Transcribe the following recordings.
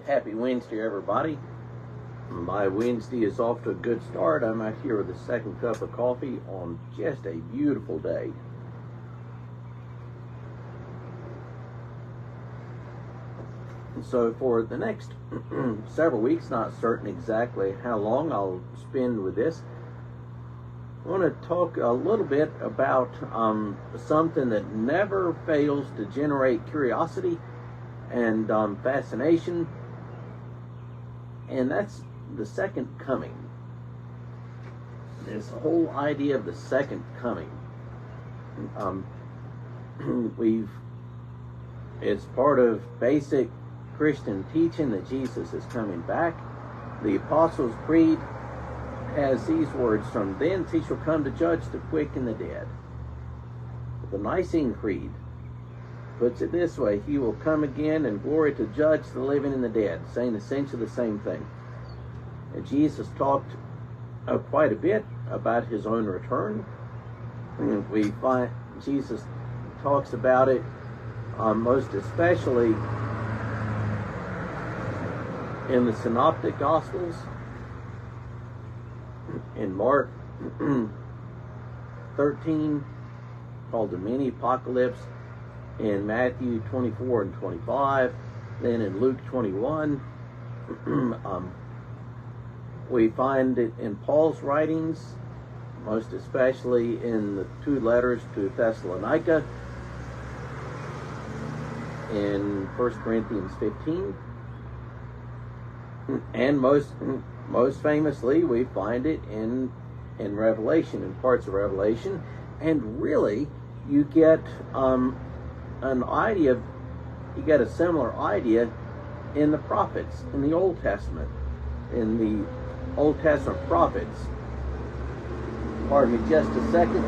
Happy Wednesday, everybody. My Wednesday is off to a good start. I'm out here with a second cup of coffee on just a beautiful day. So for the next several weeks, not certain exactly how long I'll spend with this, I want to talk a little bit about something that never fails to generate curiosity and fascination, and that's the second coming. This whole idea of the second coming. It's part of basic Christian teaching that Jesus is coming back. The Apostles' Creed has these words: "From thence he shall come to judge the quick and the dead." The Nicene Creed puts it this way: "He will come again in glory to judge the living and the dead," saying essentially the same thing. And Jesus talked quite a bit about his own return. And we find Jesus talks about it most especially in the Synoptic Gospels, in Mark 13, called the Mini Apocalypse, in Matthew 24 and 25, then in Luke 21. We find it in Paul's writings, most especially in the two letters to Thessalonica, in 1 Corinthians 15, and most famously we find it in Revelation, in parts of Revelation. And really you get an idea, you get a similar idea in the prophets, in the Old Testament, in the Old Testament prophets. Pardon me just a second.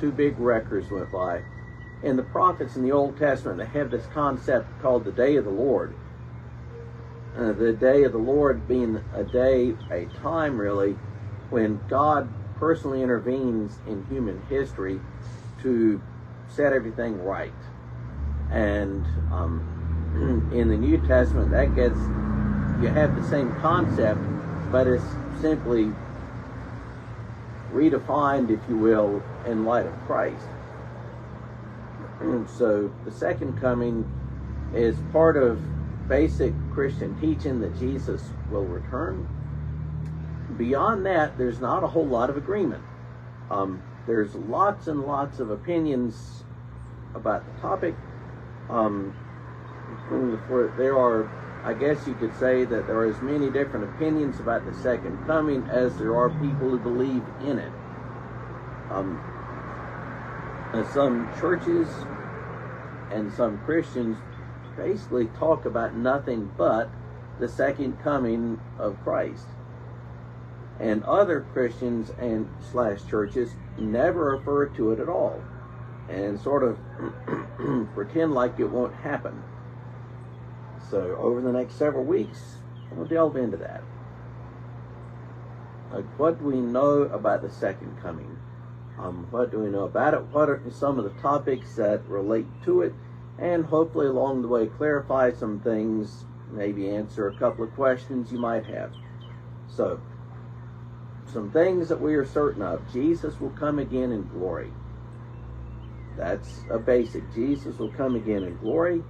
Two big wreckers went by. In the prophets in the Old Testament, they have this concept called the Day of the Lord. The Day of the Lord being a time really, when God personally intervenes in human history to set everything right. And in the New Testament, you have the same concept, but it's simply redefined, if you will, in light of Christ. So the second coming is part of basic Christian teaching that Jesus will return. Beyond that, there's not a whole lot of agreement. There's lots and lots of opinions about the topic. There are, I guess you could say that there are as many different opinions about the second coming as there are people who believe in it. Some churches and some Christians basically talk about nothing but the second coming of Christ. And other Christians and / churches never refer to it at all, and sort of pretend like it won't happen. So over the next several weeks, we'll delve into that. What do we know about the second coming? What do we know about it? What are some of the topics that relate to it? And hopefully along the way clarify some things, maybe answer a couple of questions you might have. So, some things that we are certain of. Jesus will come again in glory. That's a basic. Jesus will come again in glory,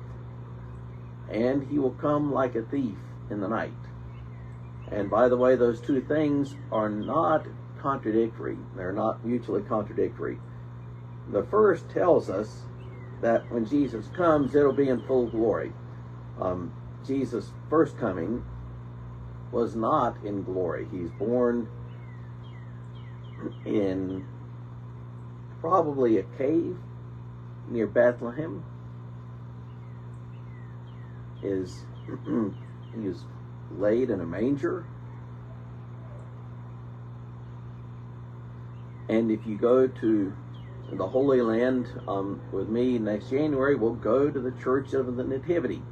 and he will come like a thief in the night. And by the way, those two things are not contradictory. They're not mutually contradictory. The first tells us that when Jesus comes, it'll be in full glory. Jesus' first coming was not in glory. He's born in probably a cave near Bethlehem. He is laid in a manger. And if you go to the Holy Land with me next January, we'll go to the Church of the Nativity.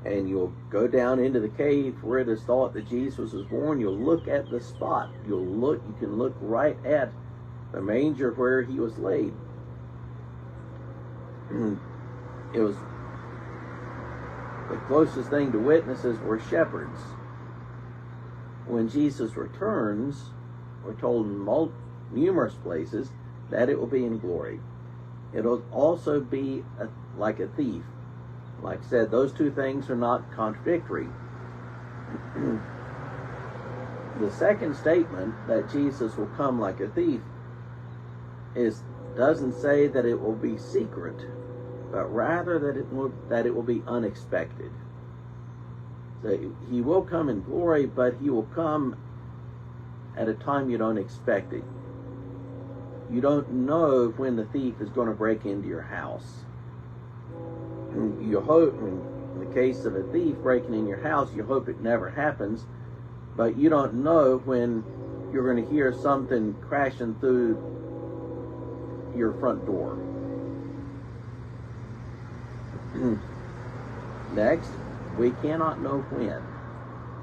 and you'll go down into the cave where it is thought that Jesus was born. You'll look at the spot. You can look right at the manger where he was laid. It was the closest thing to witnesses were shepherds. When Jesus returns, we're told in numerous places that it will be in glory. It'll also be like a thief. Like I said, those two things are not contradictory. The second statement, that Jesus will come like a thief, doesn't say that it will be secret, but rather that it will be unexpected. So he will come in glory, but he will come at a time you don't expect it. You don't know when the thief is going to break into your house. You hope, in the case of a thief breaking in your house, you hope it never happens, but you don't know when you're going to hear something crashing through your front door. Next, we cannot know when.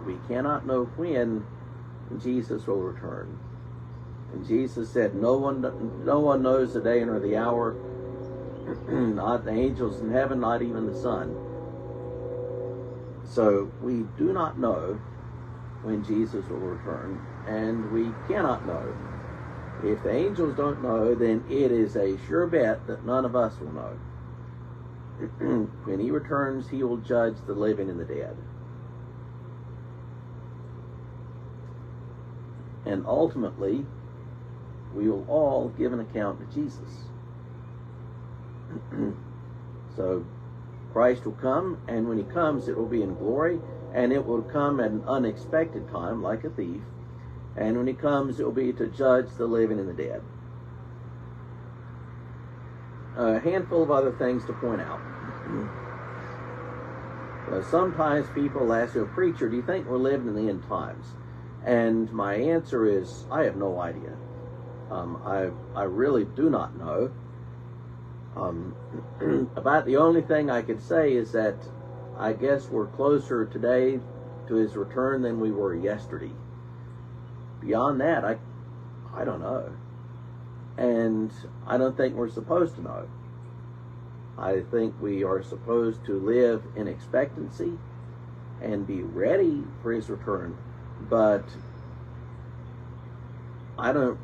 We cannot know when Jesus will return. And Jesus said, no one knows the day nor the hour, not the angels in heaven, not even the Son. So we do not know when Jesus will return, and we cannot know. If the angels don't know, then it is a sure bet that none of us will know. When he returns, he will judge the living and the dead. And ultimately, we will all give an account to Jesus. So Christ will come, and when he comes, it will be in glory, and it will come at an unexpected time, like a thief. And when he comes, it will be to judge the living and the dead. A handful of other things to point out. Sometimes people ask a preacher, do you think we're living in the end times? And my answer is, I have no idea. I really do not know. About the only thing I could say is that I guess we're closer today to his return than we were yesterday. Beyond that, I don't know. And I don't think we're supposed to know. I think we are supposed to live in expectancy and be ready for his return. But I don't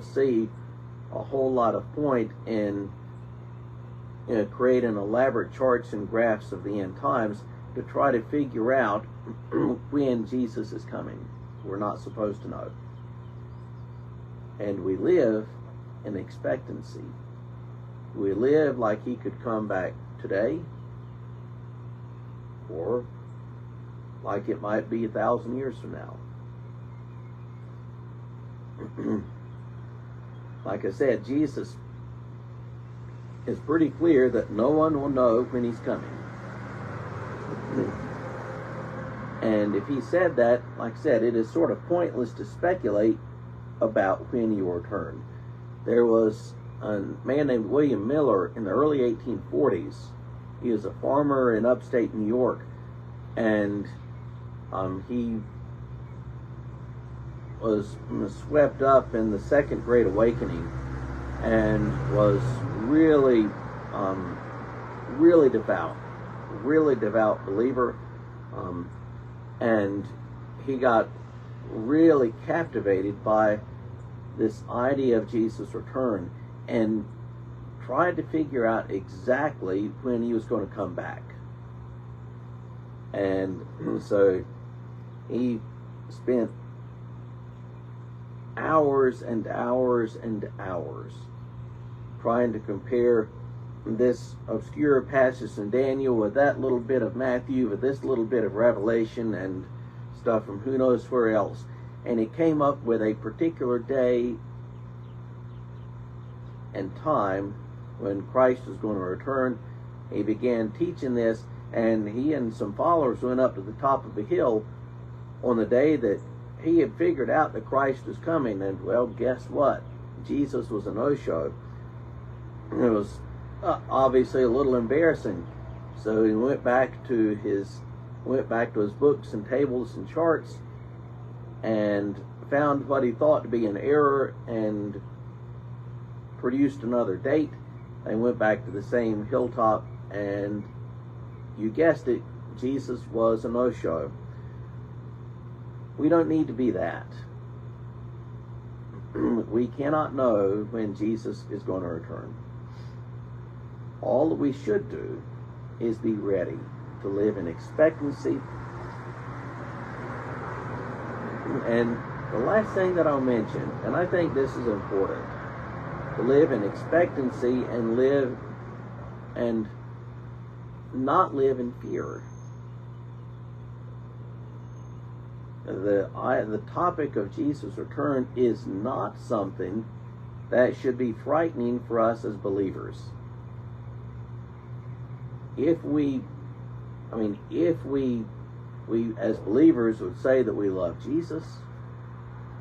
see a whole lot of point in creating elaborate charts and graphs of the end times to try to figure out when Jesus is coming. We're not supposed to know. And we live in expectancy. We live like he could come back today, or like it might be 1,000 years from now. Like I said, Jesus is pretty clear that no one will know when he's coming. And if he said that, like I said, it is sort of pointless to speculate about when he will return. There was a man named William Miller in the early 1840s. He was a farmer in upstate New York, and he was swept up in the Second Great Awakening and was really devout believer, and he got really captivated by this idea of Jesus' return and tried to figure out exactly when he was going to come back. And so he spent hours and hours and hours trying to compare this obscure passage in Daniel with that little bit of Matthew, with this little bit of Revelation and stuff from who knows where else. And he came up with a particular day and time when Christ was going to return. He began teaching this, and he and some followers went up to the top of a hill on the day that he had figured out that Christ was coming. And well, guess what? Jesus was a no-show. It was obviously a little embarrassing. So he went back to his books and tables and charts and found what he thought to be an error and produced another date and went back to the same hilltop, and you guessed it, Jesus was a no-show. We don't need to be that. We cannot know when Jesus is going to return. All that we should do is be ready to live in expectancy. And the last thing that I'll mention, and I think this is important, to live in expectancy and not live in fear. The topic of Jesus' return is not something that should be frightening for us as believers. If we as believers would say that we love Jesus,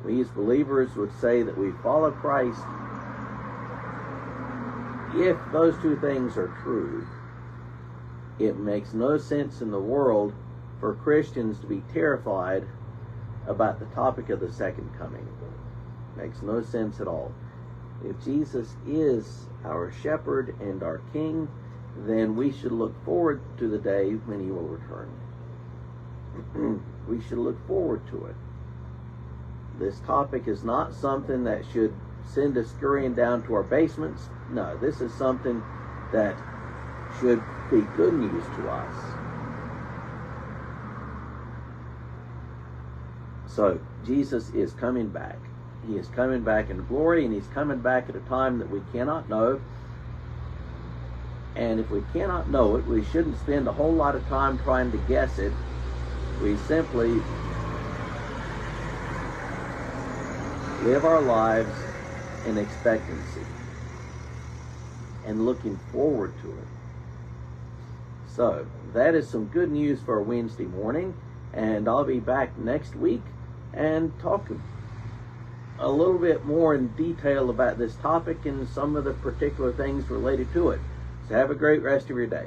we as believers would say that we follow Christ, if those two things are true, it makes no sense in the world for Christians to be terrified about the topic of the second coming. It makes no sense at all. If Jesus is our shepherd and our king, then we should look forward to the day when he will return. We should look forward to it. This topic is not something that should send us scurrying down to our basements. No, this is something that should be good news to us. So, Jesus is coming back. He is coming back in glory, and he's coming back at a time that we cannot know. And if we cannot know it, we shouldn't spend a whole lot of time trying to guess it. We simply live our lives in expectancy and looking forward to it. So, that is some good news for a Wednesday morning, and I'll be back next week and talk a little bit more in detail about this topic and some of the particular things related to it. So have a great rest of your day.